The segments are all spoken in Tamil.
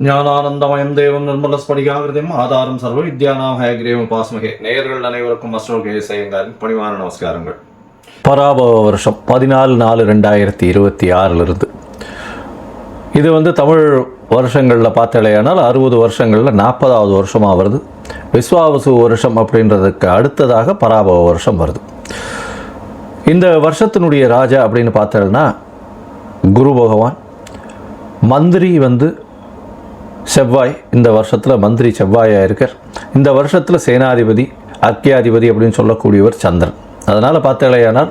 ஞானானந்தமயம் தேவம் நிர்மலஸ்படிகாகிருதம் ஆதாரம் சர்வ வித்யானாம் ஹயக்ரீவம் உபாஸ்மகே. நேயர்கள் அனைவருக்கும் அஸ்ட்ரோகே செய்யுங்காரின் பணிவான நமஸ்காரங்கள். பராபவ வருஷம் 14/4/2026 இது தமிழ் வருஷங்களில் பார்த்தாலேயானால் 60 வருஷங்களில் 40வது வருஷமாக வருது. விஸ்வாவசு வருஷம் அப்படின்றதுக்கு அடுத்ததாக பராபவ வருஷம் வருது. இந்த வருஷத்தினுடைய ராஜா அப்படின்னு பார்த்தோம்னா குரு பகவான். மந்திரி செவ்வாய். இந்த வருஷத்தில் மந்திரி செவ்வாயாக இருக்கார். இந்த வருஷத்தில் சேனாதிபதி அர்க்கியாதிபதி அப்படின்னு சொல்லக்கூடியவர் சந்திரன். அதனால் பார்த்தாலேயானால்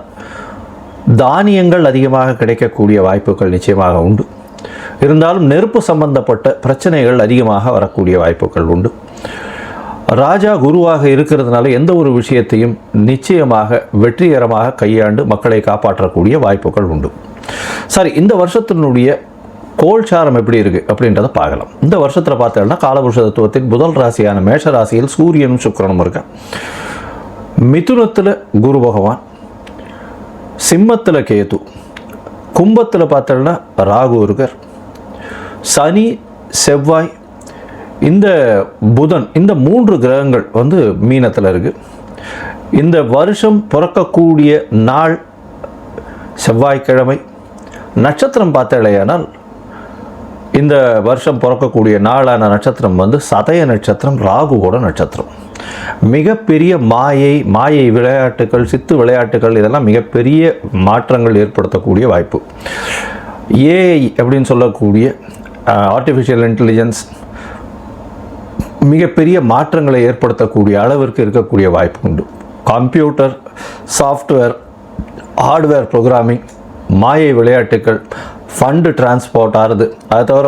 தானியங்கள் அதிகமாக கிடைக்கக்கூடிய வாய்ப்புகள் நிச்சயமாக உண்டு. இருந்தாலும் நெருப்பு சம்பந்தப்பட்ட பிரச்சனைகள் அதிகமாக வரக்கூடிய வாய்ப்புகள் உண்டு. ராஜா குருவாக இருக்கிறதுனால எந்த ஒரு விஷயத்தையும் நிச்சயமாக வெற்றிகரமாக கையாண்டு மக்களை காப்பாற்றக்கூடிய வாய்ப்புகள் உண்டு. சரி, இந்த வருஷத்தினுடைய கோல்சாரம் எப்படி இருக்குது அப்படின்றத பார்க்கலாம். இந்த வருஷத்தில் பார்த்தோம்னா காலபுருஷ தத்துவத்தின் முதல் ராசியான மேஷ ராசியில் சூரியனும் சுக்கிரனும் இருக்கான். மிதுனத்தில் குரு பகவான், சிம்மத்தில் கேது, கும்பத்தில் பார்த்தோம்னா ராகு இருக்கார். சனி, செவ்வாய், இந்த புதன், இந்த 3 கிரகங்கள் மீனத்தில் இருக்குது. இந்த வருஷம் பிறக்கக்கூடிய நாள் செவ்வாய்க்கிழமை. நட்சத்திரம் பார்த்தாலேயானால் இந்த வருஷம் பிறக்கக்கூடிய நாளான நட்சத்திரம் சதய நட்சத்திரம், ராகுவோட நட்சத்திரம். மிகப்பெரிய மாயை விளையாட்டுகள், சித்து விளையாட்டுகள், இதெல்லாம் மிகப்பெரிய மாற்றங்கள் ஏற்படுத்தக்கூடிய வாய்ப்பு. ஏஐ அப்படின்னு சொல்லக்கூடிய ஆர்டிஃபிஷியல் இன்டெலிஜென்ஸ் மிகப்பெரிய மாற்றங்களை ஏற்படுத்தக்கூடிய அளவிற்கு இருக்கக்கூடிய வாய்ப்பு உண்டு. கம்ப்யூட்டர், சாஃப்ட்வேர், ஹார்ட்வேர் ப்ரோக்ராமிங், மாயை விளையாட்டுகள், ஃபண்டு டிரான்ஸ்போர்ட் ஆகுது. அதை தவிர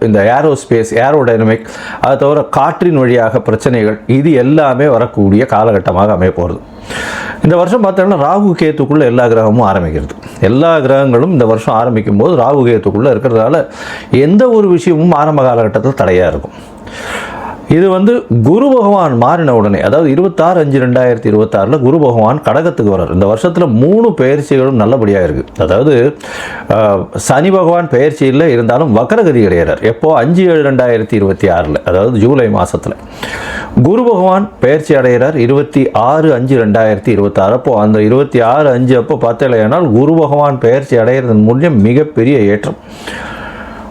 இந்த ஏரோஸ்பேஸ், ஏரோடைனமிக், அதை தவிர காற்றின் வழியாக பிரச்சனைகள், இது எல்லாமே வரக்கூடிய காலகட்டமாக அமைய போகிறது. இந்த வருஷம் பார்த்தோம்னா ராகு கேத்துக்குள்ளே எல்லா கிரகமும் ஆரம்பிக்கிறது. எல்லா கிரகங்களும் இந்த வருஷம் ஆரம்பிக்கும் போது ராகு கேத்துக்குள்ளே இருக்கிறதால எந்த ஒரு விஷயமும் ஆரம்ப காலகட்டத்தில் தடையாக இருக்கும். இது குரு பகவான் மாறின உடனே, அதாவது 26/5/2026 குரு பகவான் கடகத்துக்கு வர்றார். இந்த வருஷத்தில் 3 பெயர்ச்சிகளும் நல்லபடியாக இருக்குது. அதாவது சனி பகவான் பெயர்ச்சியில் இருந்தாலும் வக்கரகதி அடைகிறார். எப்போ? 5/7/2026, அதாவது ஜூலை மாதத்தில். குரு பகவான் பெயர்ச்சி அடைகிறார் 26/5/2026. அப்போது அந்த 26/5 அப்போ பார்த்தலையானால் குரு பகவான் பெயர்ச்சி அடைகிறதன் மூலம் மிகப்பெரிய ஏற்றம்.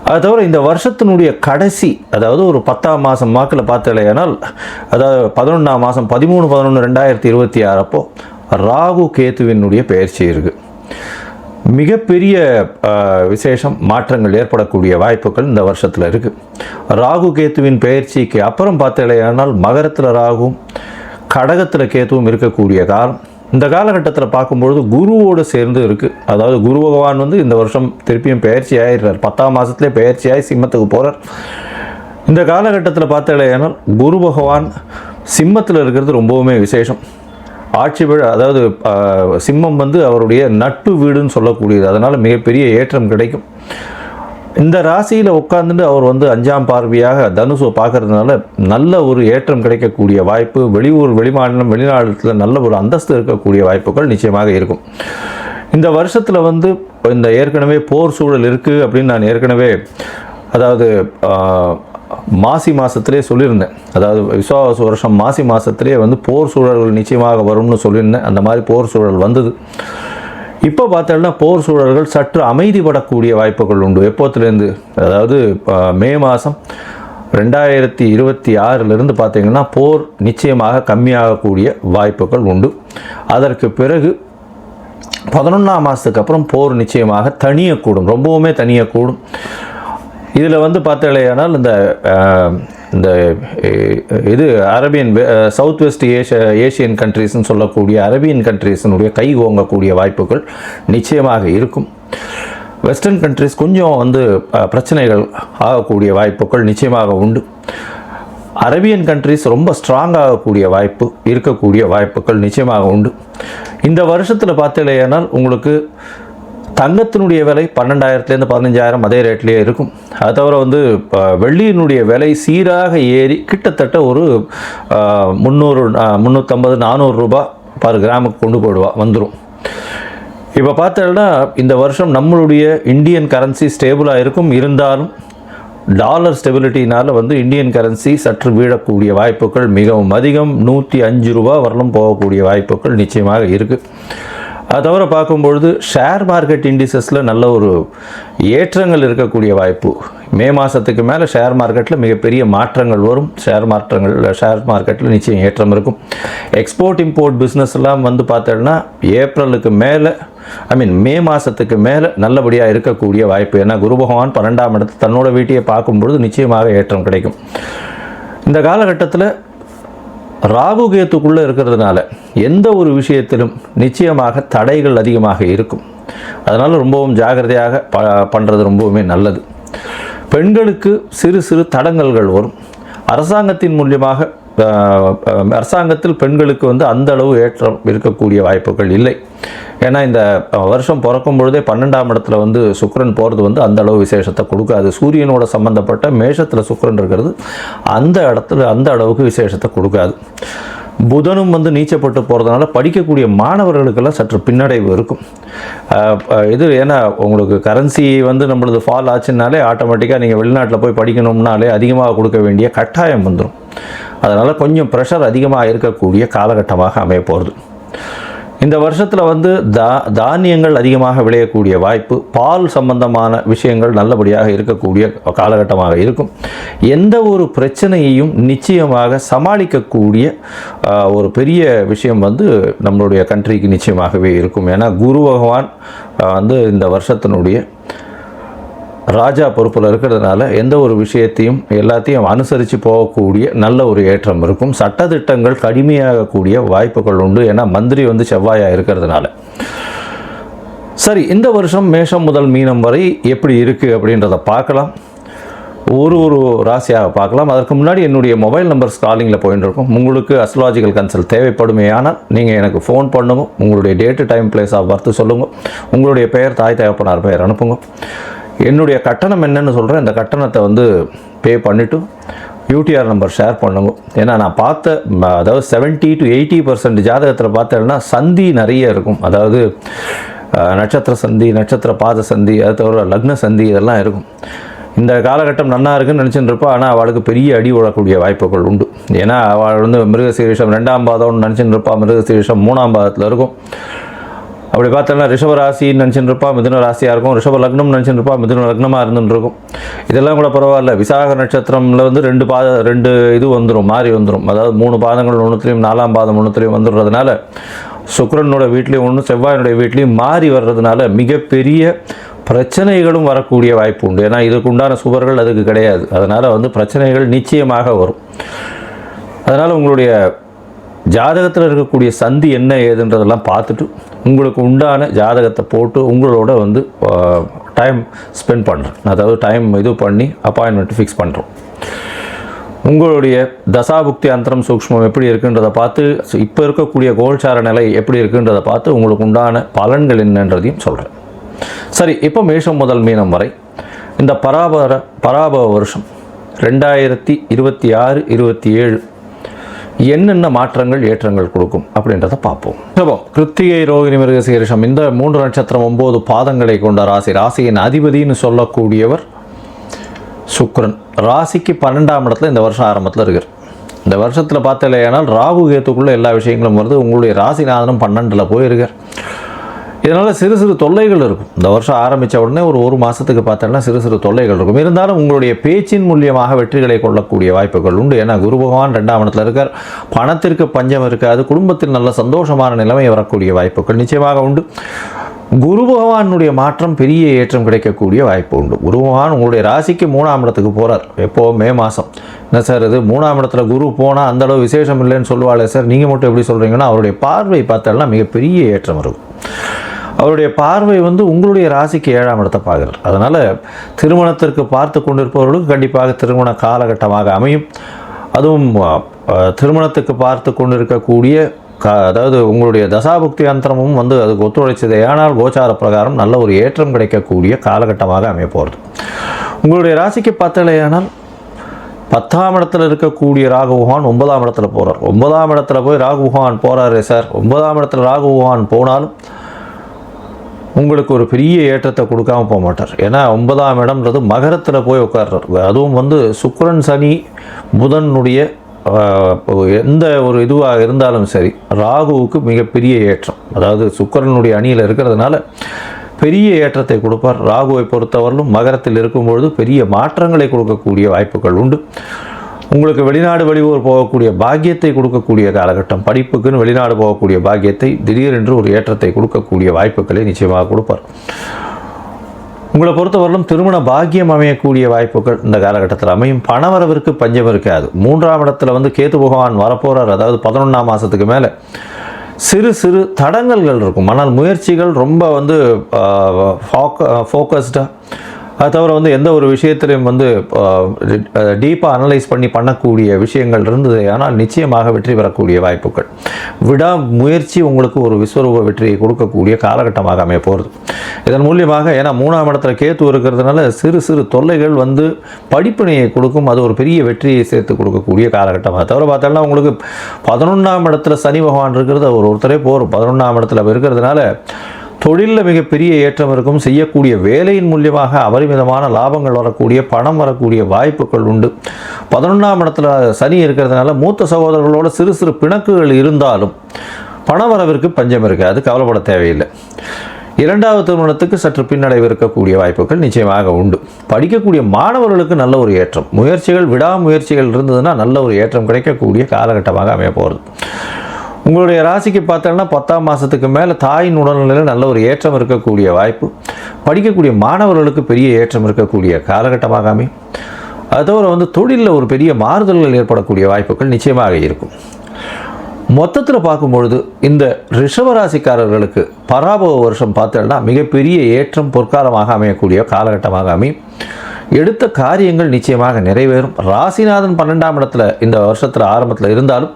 அது தவிர இந்த வருஷத்தினுடைய கடைசி, அதாவது ஒரு 10ஆம் மாதம் வாக்கில் பார்த்தலையானால், அதாவது 11ஆம் மாதம் 13/11/2026 அப்போ ராகு கேத்துவினுடைய பெயர்ச்சி இருக்குது. மிகப்பெரிய விசேஷம், மாற்றங்கள் ஏற்படக்கூடிய வாய்ப்புகள் இந்த வருஷத்தில் இருக்குது. ராகு கேத்துவின் பெயர்ச்சிக்கு அப்புறம் பார்த்தலையானால் மகரத்தில் ராகுவும் கடகத்தில் கேத்துவும் இருக்கக்கூடிய காலம். இந்த காலகட்டத்தில் பார்க்கும்பொழுது குருவோடு சேர்ந்து இருக்குது. அதாவது குரு பகவான் இந்த வருஷம் திருப்பியும் பெயர்ச்சி ஆகிடுறார். 10ஆம் மாதத்துலேயே பெயர்ச்சியாகி சிம்மத்துக்கு போகிறார். இந்த காலகட்டத்தில் பார்த்தாலேயானால் குரு பகவான் சிம்மத்தில் இருக்கிறது ரொம்பவுமே விசேஷம். ஆட்சி வீடு, அதாவது சிம்மம் அவருடைய நட்பு வீடுன்னு சொல்லக்கூடியது. அதனால் மிகப்பெரிய ஏற்றம் கிடைக்கும். இந்த ராசியில் உட்கார்ந்துட்டு அவர் 5ஆம் பார்வையாக தனுசை பார்க்கறதுனால நல்ல ஒரு ஏற்றம் கிடைக்கக்கூடிய வாய்ப்பு. வெளியூர், வெளிமாநிலம், வெளிநாட்டில் நல்ல ஒரு அந்தஸ்து இருக்கக்கூடிய வாய்ப்புகள் நிச்சயமாக இருக்கும். இந்த வருஷத்தில் இந்த ஏற்கனவே போர் சூழல் இருக்குது அப்படின்னு நான் ஏற்கனவே, அதாவது மாசி மாதத்திலே சொல்லியிருந்தேன். அதாவது விஸ்வாவசு வருஷம் மாசி மாதத்திலே போர் சூழல்கள் நிச்சயமாக வரும்னு சொல்லியிருந்தேன். அந்த மாதிரி போர் சூழல் வந்தது. இப்போ பார்த்தோம்னா போர் சூழல்கள் சற்று அமைதிப்படக்கூடிய வாய்ப்புகள் உண்டு. எப்போத்துலேருந்து? அதாவது மே மாதம் 2026 பார்த்தீங்கன்னா போர் நிச்சயமாக கம்மியாகக்கூடிய வாய்ப்புகள் உண்டு. அதற்கு பிறகு 11ஆம் மாதத்துக்கு அப்புறம் போர் நிச்சயமாக தனியக்கூடும், ரொம்பவுமே தனியக்கூடும். இதில் பார்த்தலையானால் இந்த இது அரேபியன், சவுத் வெஸ்ட் ஏஷியன் கண்ட்ரீஸ்ன்னு சொல்லக்கூடிய அரேபியன் கண்ட்ரீஸினுடைய கை ஓங்கக்கூடிய வாய்ப்புகள் நிச்சயமாக இருக்கும். வெஸ்டர்ன் கண்ட்ரீஸ் கொஞ்சம் பிரச்சனைகள் ஆகக்கூடிய வாய்ப்புகள் நிச்சயமாக உண்டு. அரேபியன் கண்ட்ரீஸ் ரொம்ப ஸ்ட்ராங் ஆகக்கூடிய வாய்ப்பு இருக்கக்கூடிய வாய்ப்புகள் நிச்சயமாக உண்டு. இந்த வருஷத்தில் பார்த்தலையானால் உங்களுக்கு தங்கத்தினுடைய விலை 12,000 15,000 அதே ரேட்லேயே இருக்கும். அது தவிர வெள்ளியினுடைய விலை சீராக ஏறி கிட்டத்தட்ட ஒரு 300, 350, 400 ரூபாய் பர் கிராமுக்கு கொண்டு வந்துடும். இப்போ பார்த்தோம்னா இந்த வருஷம் நம்மளுடைய இந்தியன் கரன்சி ஸ்டேபிளாக இருக்கும். இருந்தாலும் டாலர் ஸ்டெபிலிட்டினால் வந்து இந்தியன் கரன்சி சற்று வீழக்கூடிய வாய்ப்புகள் மிகவும் அதிகம். 105 ரூபா வரலும் போகக்கூடிய வாய்ப்புகள் நிச்சயமாக இருக்குது. அது தவிர பார்க்கும்பொழுது ஷேர் மார்க்கெட் இண்டிசஸில் நல்ல ஒரு ஏற்றங்கள் இருக்கக்கூடிய வாய்ப்பு. மே மாதத்துக்கு மேலே ஷேர் மார்க்கெட்டில் மிகப்பெரிய மாற்றங்கள் வரும். ஷேர் மார்க்கெட்டில் நிச்சயம் ஏற்றம் இருக்கும். எக்ஸ்போர்ட் இம்போர்ட் பிஸ்னஸ்லாம் வந்து பார்த்தோன்னா ஏப்ரலுக்கு மேலே மே மாதத்துக்கு மேலே நல்லபடியாக இருக்கக்கூடிய வாய்ப்பு. ஏன்னா குரு பகவான் 12ஆம் இடத்து தன்னோட வீட்டையை பார்க்கும்பொழுது நிச்சயமாக ஏற்றம் கிடைக்கும். இந்த காலகட்டத்தில் ராகு கேத்துக்குள்ளே இருக்கிறதுனால எந்த ஒரு விஷயத்திலும் நிச்சயமாக தடைகள் அதிகமாக இருக்கும். அதனால் ரொம்பவும் ஜாகிரதையாக பண்ணுறது ரொம்பவுமே நல்லது. பெண்களுக்கு சிறு சிறு தடங்கல்கள் வரும். அரசாங்கத்தின் மூலியமாக அரசாங்கத்தில் பெண்களுக்கு வந்து அந்த அளவு ஏற்றம் இருக்கக்கூடிய வாய்ப்புகள் இல்லை. ஏன்னா இந்த வருஷம் பிறக்கும் பொழுதே 12ஆம் இடத்துல வந்து சுக்கிரன் போகிறது வந்து அந்த அளவு விசேஷத்தை கொடுக்காது. சூரியனோட சம்பந்தப்பட்ட மேஷத்தில் சுக்கிரன் இருக்கிறது அந்த இடத்துல அந்த அளவுக்கு விசேஷத்தை கொடுக்காது. புதனும் வந்து நீச்சப்பட்டு போகிறதுனால படிக்கக்கூடிய மாணவர்களுக்கெல்லாம் சற்று பின்னடைவு இருக்கும். இது ஏன்னா உங்களுக்கு கரன்சி வந்து நம்மளது ஃபால் ஆச்சுன்னாலே ஆட்டோமேட்டிக்காக நீங்கள் வெளிநாட்டில் போய் படிக்கணும்னாலே அதிகமாக கொடுக்க வேண்டிய கட்டாயம் வந்துடும். அதனால் கொஞ்சம் ப்ரெஷர் அதிகமாக இருக்கக்கூடிய காலகட்டமாக அமைய போகிறது. இந்த வருஷத்தில் வந்து தானியங்கள் அதிகமாக விளையக்கூடிய வாய்ப்பு, பால் சம்பந்தமான விஷயங்கள் நல்லபடியாக இருக்கக்கூடிய காலகட்டமாக இருக்கும். எந்த ஒரு பிரச்சனையையும் நிச்சயமாக சமாளிக்கக்கூடிய ஒரு பெரிய விஷயம் வந்து நம்மளுடைய கண்ட்ரிக்கு நிச்சயமாகவே இருக்கும். ஏன்னா குரு பகவான் வந்து இந்த வருஷத்தினுடைய ராஜா பொறுப்பில் இருக்கிறதுனால எந்த ஒரு விஷயத்தையும் எல்லாத்தையும் அனுசரித்து போகக்கூடிய நல்ல ஒரு ஏற்றம் இருக்கும். சட்டத்திட்டங்கள் கடுமையாகக்கூடிய வாய்ப்புகள் உண்டு. ஏன்னா மந்திரி வந்து செவ்வாயாக இருக்கிறதுனால. சரி, இந்த வருஷம் மேஷம் முதல் மீனம் வரை எப்படி இருக்குது அப்படின்றத பார்க்கலாம். ஒரு ராசியாக பார்க்கலாம். அதற்கு முன்னாடி என்னுடைய மொபைல் நம்பர் காலிங்கில் போயிட்டு இருக்கும். உங்களுக்கு அஸ்ட்ராலஜிக்கல் கன்சல்ட் தேவைப்படுமே ஆனால் நீங்கள் எனக்கு ஃபோன் பண்ணுங்க. உங்களுடைய date time place of birth சொல்லுங்கள். உங்களுடைய பெயர் தாய் தகப்பனார் பெயர் அனுப்புங்க. என்னுடைய கட்டணம் என்னன்னு சொல்கிறேன். இந்த கட்டணத்தை வந்து பே பண்ணிவிட்டு யூடிஆர் நம்பர் ஷேர் பண்ணுங்க. ஏன்னா நான் பார்த்த அதாவது 70 to 80% ஜாதகத்தில் பார்த்தேன்னா சந்தி நிறைய இருக்கும். அதாவது நட்சத்திர சந்தி, நட்சத்திர பாத சந்தி, அது தவிர லக்ன சந்தி இதெல்லாம் இருக்கும். இந்த காலகட்டம் நன்னா இருக்குன்னு நினச்சிட்டு இருப்பா. ஆனால் அவளுக்கு பெரிய அடி விழக்கூடிய வாய்ப்புகள் உண்டு. ஏன்னா அவள் வந்து மிருகசீரிஷம் 2ஆம் பாதம்னு நினச்சிட்டு இருப்பா. மிருகசீரிஷம் 3ஆம் பாதத்தில் இருக்கும். அப்படி பார்த்தோன்னா ரிஷப ராசின்னு நினச்சிட்டு இருப்பா, மிதுன ராசியாக இருக்கும். ரிஷப லக்னம் நினச்சிட்டு இருப்பா, மிதுன லக்னமாக இருந்துருக்கும். இதெல்லாம் கூட பரவாயில்ல. விசாக நட்சத்திரமில் வந்து 2 இது வந்துடும், மாறி வந்துடும். அதாவது 3 பாதங்கள் ஒன்றுத்துலேயும் 4ஆம் பாதம் ஒன்றுத்துலேயும் வந்துடுறதுனால சுக்கிரனோட வீட்லேயும் ஒன்று செவ்வாயினுடைய வீட்லேயும் மாறி வர்றதுனால மிகப்பெரிய பிரச்சனைகளும் வரக்கூடிய வாய்ப்பு உண்டு. ஏன்னா இதுக்கு உண்டான சுவர்கள் அதுக்கு கிடையாது. அதனால் வந்து பிரச்சனைகள் நிச்சயமாக வரும். அதனால் உங்களுடைய ஜாதகத்தில் இருக்கக்கூடிய சந்தி என்ன ஏதுன்றதெல்லாம் பார்த்துட்டு உங்களுக்கு உண்டான ஜாதகத்தை போட்டு உங்களோட வந்து டைம் ஸ்பெண்ட் பண்ணுறேன். அதாவது டைம் இது பண்ணி அப்பாயின்மெண்ட் ஃபிக்ஸ் பண்ணுறோம். உங்களுடைய தசாபுக்தி அந்தரம் சூக்ஷ்மம் எப்படி இருக்குன்றதை பார்த்து, இப்போ இருக்கக்கூடிய கோல்சார நிலை எப்படி இருக்குன்றதை பார்த்து உங்களுக்கு உண்டான பலன்கள் என்னன்றதையும் சொல்கிறேன். சரி, இப்போ மேஷம் முதல் மீனம் வரை இந்த பராபவ வருஷம் 2026, 27 என்னென்ன மாற்றங்கள் ஏற்றங்கள் கொடுக்கும் அப்படின்றத பார்ப்போம். கிருத்திகை, ரோகிணி, மிருகசீரிஷம் இந்த 3 நட்சத்திரம் 9 பாதங்களை கொண்ட ராசியின் அதிபதினு சொல்லக்கூடியவர் சுக்கிரன். ராசிக்கு 12ஆம் இடத்துல இந்த வருஷம் ஆரம்பத்தில் இருக்கிறார். இந்த வருஷத்தில் பார்த்தலையானால் ராகு கேத்துக்குள்ளே எல்லா விஷயங்களும் வருது. உங்களுடைய ராசிநாதனும் 12ல் போயிருக்கார். இதனால் சிறு சிறு தொல்லைகள் இருக்கும். இந்த வருஷம் ஆரம்பித்த உடனே ஒரு மாதத்துக்கு பார்த்தோன்னா சிறு சிறு தொல்லைகள் இருக்கும். இருந்தாலும் உங்களுடைய பேச்சின் மூலியமாக வெற்றிகளை கொள்ளக்கூடிய வாய்ப்புகள் உண்டு. ஏன்னா குரு பகவான் 2ஆம் இடத்துல இருக்கார். பணத்திற்கு பஞ்சம் இருக்காது. குடும்பத்தில் நல்ல சந்தோஷமான நிலைமை வரக்கூடிய வாய்ப்புகள் நிச்சயமாக உண்டு. குரு பகவானுடைய மாற்றம் பெரிய ஏற்றம் கிடைக்கக்கூடிய வாய்ப்பு உண்டு. குரு பகவான் உங்களுடைய ராசிக்கு 3ஆம் இடத்துக்கு போகிறார். எப்போது? மே மாதம். என்ன சார் இது 3ஆம் இடத்துல குரு போனால் அந்தளவு விசேஷம் இல்லைன்னு சொல்லுவாளே சார், நீங்கள் மட்டும் எப்படி சொல்கிறீங்கன்னா, அவருடைய பார்வை பார்த்தாலும் மிகப்பெரிய ஏற்றம் இருக்கும். அவருடைய பார்வை வந்து உங்களுடைய ராசிக்கு 7ஆம் இடத்தை பார்க்குறார். அதனால் திருமணத்திற்கு பார்த்து கொண்டிருப்பவர்களுக்கு கண்டிப்பாக திருமண காலகட்டமாக அமையும். அதுவும் திருமணத்துக்கு பார்த்து கொண்டிருக்கக்கூடிய அதாவது உங்களுடைய தசாபுக்தி அந்தரமும் வந்து அதுக்கு ஒத்துழைச்சதே. ஆனால் கோச்சார பிரகாரம் நல்ல ஒரு ஏற்றம் கிடைக்கக்கூடிய காலகட்டமாக அமைய போகிறது. உங்களுடைய ராசிக்கு பார்த்தலையானால் 10ஆம் இடத்துல இருக்கக்கூடிய ராகு பகவான் 9ஆம் இடத்துல போகிறார். 9ஆம் இடத்துல போய் ராகு பகவான் போகிறாரே சார், 9ஆம் இடத்துல ராகு பகவான் போனாலும் உங்களுக்கு ஒரு பெரிய ஏற்றத்தை கொடுக்காம போக மாட்டார். ஏன்னா 9ஆம் இடம்ன்றது மகரத்தில் போய் உட்கார்றார். அதுவும் வந்து சுக்கிரன் சனி புதனுடைய எந்த ஒரு இதுவாக இருந்தாலும் சரி, ராகுவுக்கு மிகப்பெரிய ஏற்றம். அதாவது சுக்கிரனுடைய அணியில் இருக்கிறதுனால பெரிய ஏற்றத்தை கொடுப்பார். ராகுவை பொறுத்தவரையிலும் மகரத்தில் இருக்கும்பொழுது பெரிய மாற்றங்களை கொடுக்கக்கூடிய வாய்ப்புகள் உண்டு. உங்களுக்கு வெளிநாடு வெளியூர் போகக்கூடிய பாக்கியத்தை கொடுக்கக்கூடிய காலகட்டம். படிப்புக்குன்னு வெளிநாடு போகக்கூடிய பாக்கியத்தை திடீரென்று ஒரு ஏற்றத்தை கொடுக்கக்கூடிய வாய்ப்புகளை நிச்சயமாக கொடுப்பார். உங்களை பொறுத்தவரையிலும் திருமண பாக்கியம் அமையக்கூடிய வாய்ப்புகள் இந்த காலகட்டத்தில் அமையும். பணவரவிற்கு பஞ்சம் இருக்காது. 3ஆம் இடத்துல வந்து கேது பகவான் வரப்போகிறார். அதாவது 11ஆம் மாதத்துக்கு மேலே சிறு சிறு தடங்கல்கள் இருக்கும். ஆனால் முயற்சிகள் ரொம்ப வந்து ஃபோக்கஸ்டாக, அது தவிர வந்து எந்த ஒரு விஷயத்திலையும் வந்து டீப்பாக அனலைஸ் பண்ணக்கூடிய விஷயங்கள் இருந்தது. ஆனால் நிச்சயமாக வெற்றி பெறக்கூடிய வாய்ப்புகள். விடாமுயற்சி உங்களுக்கு ஒரு விஸ்வரூப வெற்றியை கொடுக்கக்கூடிய காலகட்டமாக அமைய போகிறது. இதன் மூலியமாக, ஏன்னா 3ஆம் இடத்துல கேத்து இருக்கிறதுனால சிறு சிறு தொல்லைகள் வந்து படிப்பினையை கொடுக்கும். அது ஒரு பெரிய வெற்றியை சேர்த்து கொடுக்கக்கூடிய காலகட்டமாக. தவிர பார்த்தோம்னா உங்களுக்கு 11ஆம் இடத்துல சனி பகவான் இருக்கிறது ஒருத்தரே போகும். 11ஆம் இடத்துல இருக்கிறதுனால தொழிலில் மிகப்பெரிய ஏற்றம் இருக்கும். செய்யக்கூடிய வேலையின் மூலியமாக அபரிமிதமான லாபங்கள் வரக்கூடிய, பணம் வரக்கூடிய வாய்ப்புகள் உண்டு. 11ஆம் இடத்துல சனி இருக்கிறதுனால மூத்த சகோதரர்களோட சிறு சிறு பிணக்குகள் இருந்தாலும் பணவரவிற்கு பஞ்சம் இருக்காது, கவலைப்பட தேவையில்லை. 2வது திருமணத்துக்கு சற்று பின்னடைவு இருக்கக்கூடிய வாய்ப்புகள் நிச்சயமாக உண்டு. படிக்கக்கூடிய மாணவர்களுக்கு நல்ல ஒரு ஏற்றம். முயற்சிகள், விடாமுயற்சிகள் இருந்ததுன்னா நல்ல ஒரு ஏற்றம் கிடைக்கக்கூடிய காலகட்டமாக அமைய போகிறது. உங்களுடைய ராசிக்கு பார்த்தோன்னா 10ஆம் மாதத்துக்கு மேலே தாயின் உடல்நிலையில் நல்ல ஒரு ஏற்றம் இருக்கக்கூடிய வாய்ப்பு. படிக்கக்கூடிய மாணவர்களுக்கு பெரிய ஏற்றம் இருக்கக்கூடிய காலகட்டமாக அமையும். அது தவிர வந்து தொழிலில் ஒரு பெரிய மாறுதல்கள் ஏற்படக்கூடிய வாய்ப்புகள் நிச்சயமாக இருக்கும். மொத்தத்தில் பார்க்கும்பொழுது இந்த ரிஷபராசிக்காரர்களுக்கு பராபவ வருஷம் பார்த்தோன்னா மிகப்பெரிய ஏற்றம் பொற்காலமாக அமையக்கூடிய காலகட்டமாக அமையும். எடுத்த காரியங்கள் நிச்சயமாக நிறைவேறும். ராசிநாதன் 12ஆம் இடத்துல இந்த வருஷத்தில் ஆரம்பத்தில் இருந்தாலும்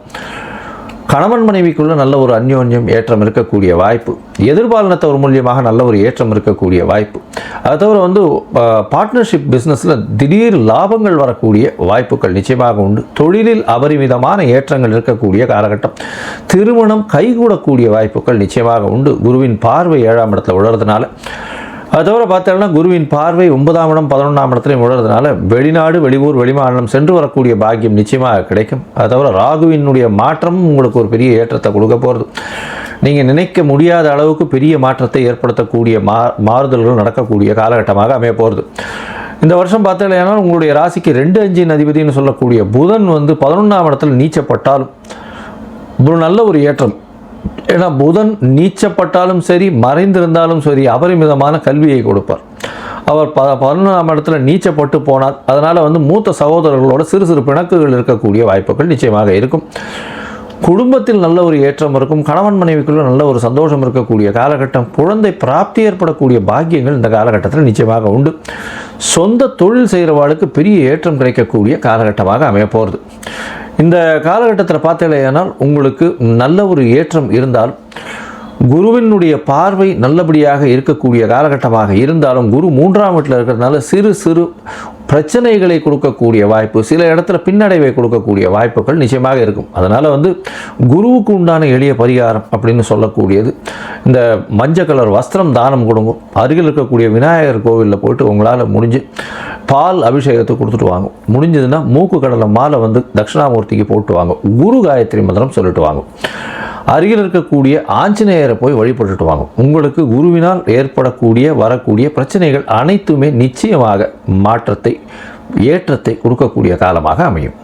கணவன் மனைவிக்குள்ள நல்ல ஒரு அந்யோன்யம் ஏற்றம் இருக்கக்கூடிய வாய்ப்பு. எதிர்பாலினத்தவர் மூலியமாக நல்ல ஒரு ஏற்றம் இருக்கக்கூடிய வாய்ப்பு. அது தவிர வந்து பார்ட்னர்ஷிப் பிஸ்னஸில் திடீர் லாபங்கள் வரக்கூடிய வாய்ப்புகள் நிச்சயமாக உண்டு. தொழிலில் அபரிமிதமான ஏற்றங்கள் இருக்கக்கூடிய காலகட்டம். திருமணம் கைகூடக்கூடிய வாய்ப்புகள் நிச்சயமாக உண்டு. குருவின் பார்வை 7ஆம் இடத்துல விழுறதுனால. அது தவிர பார்த்தோம்னா குருவின் பார்வை 9ஆம் இடம் 11ஆம் இடத்துலையும் விழுறதுனால வெளிநாடு வெளியூர் வெளிமாநிலம் சென்று வரக்கூடிய பாக்கியம் நிச்சயமாக கிடைக்கும். அது தவிர ராகுவினுடைய மாற்றமும் உங்களுக்கு ஒரு பெரிய ஏற்றத்தை கொடுக்க போகிறது. நீங்கள் நினைக்க முடியாத அளவுக்கு பெரிய மாற்றத்தை ஏற்படுத்தக்கூடிய மாறுதல்கள் நடக்கக்கூடிய காலகட்டமாக அமைய போகிறது. இந்த வருஷம் பார்த்தீங்கன்னா உங்களுடைய ராசிக்கு 2, 5 அதிபதினு சொல்லக்கூடிய புதன் வந்து 11ஆம் இடத்துல நீச்சப்பட்டாலும் ஒரு நல்ல ஒரு ஏற்றம். ஏன்னா புதன் நீச்சப்பட்டாலும் சரி, மறைந்திருந்தாலும் சரி, அபரிமிதமான கல்வியை கொடுப்பார். அவர் 11ஆம் இடத்துல நீச்சப்பட்டு போனார். அதனால் வந்து மூத்த சகோதரர்களோட சிறு சிறு பிணக்குகள் இருக்கக்கூடிய வாய்ப்புகள் நிச்சயமாக இருக்கும். குடும்பத்தில் நல்ல ஒரு ஏற்றம் இருக்கும். கணவன் மனைவிக்குள்ள நல்ல ஒரு சந்தோஷம் இருக்கக்கூடிய காலகட்டம். குழந்தை பிராப்தி ஏற்படக்கூடிய பாக்கியங்கள் இந்த காலகட்டத்தில் நிச்சயமாக உண்டு. சொந்த தொழில் செய்கிறவாளுக்கு பெரிய ஏற்றம் கிடைக்கக்கூடிய காலகட்டமாக அமைய போகிறது. இந்த காலகட்டத்தில் பார்த்தீங்கன்னா உங்களுக்கு நல்ல ஒரு ஏற்றம் இருந்தால், குருவினுடைய பார்வை நல்லபடியாக இருக்கக்கூடிய காலகட்டமாக இருந்தாலும் குரு 3ஆம் வீட்டில் இருக்கிறதுனால சிறு சிறு பிரச்சனைகளை கொடுக்கக்கூடிய வாய்ப்பு, சில இடத்துல பின்னடைவை கொடுக்கக்கூடிய வாய்ப்புகள் நிச்சயமாக இருக்கும். அதனால் வந்து குருவுக்கு உண்டான எளிய பரிகாரம் அப்படின்னு சொல்லக்கூடியது, இந்த மஞ்சள் கலர் வஸ்திரம் தானம் கொடுங்க. அருகில் இருக்கக்கூடிய விநாயகர் கோவிலில் போய்ட்டு உங்களால் முடிஞ்சு பால் அபிஷேகத்தை கொடுத்துட்டு வாங்க. முடிஞ்சதுன்னா மூக்கு கடலை மாலை வந்து தட்சிணாமூர்த்திக்கு போட்டு வாங்க. குரு காயத்ரி மந்திரம் சொல்லிட்டு வாங்க. அருகில் இருக்கக்கூடிய ஆஞ்சநேயரை போய் வழிபட்டுட்டு வாங்க. உங்களுக்கு குருவினால் வரக்கூடிய பிரச்சனைகள் அனைத்துமே நிச்சயமாக மாற்றத்தை, ஏற்றத்தை கொடுக்கக்கூடிய காலமாக அமையும்.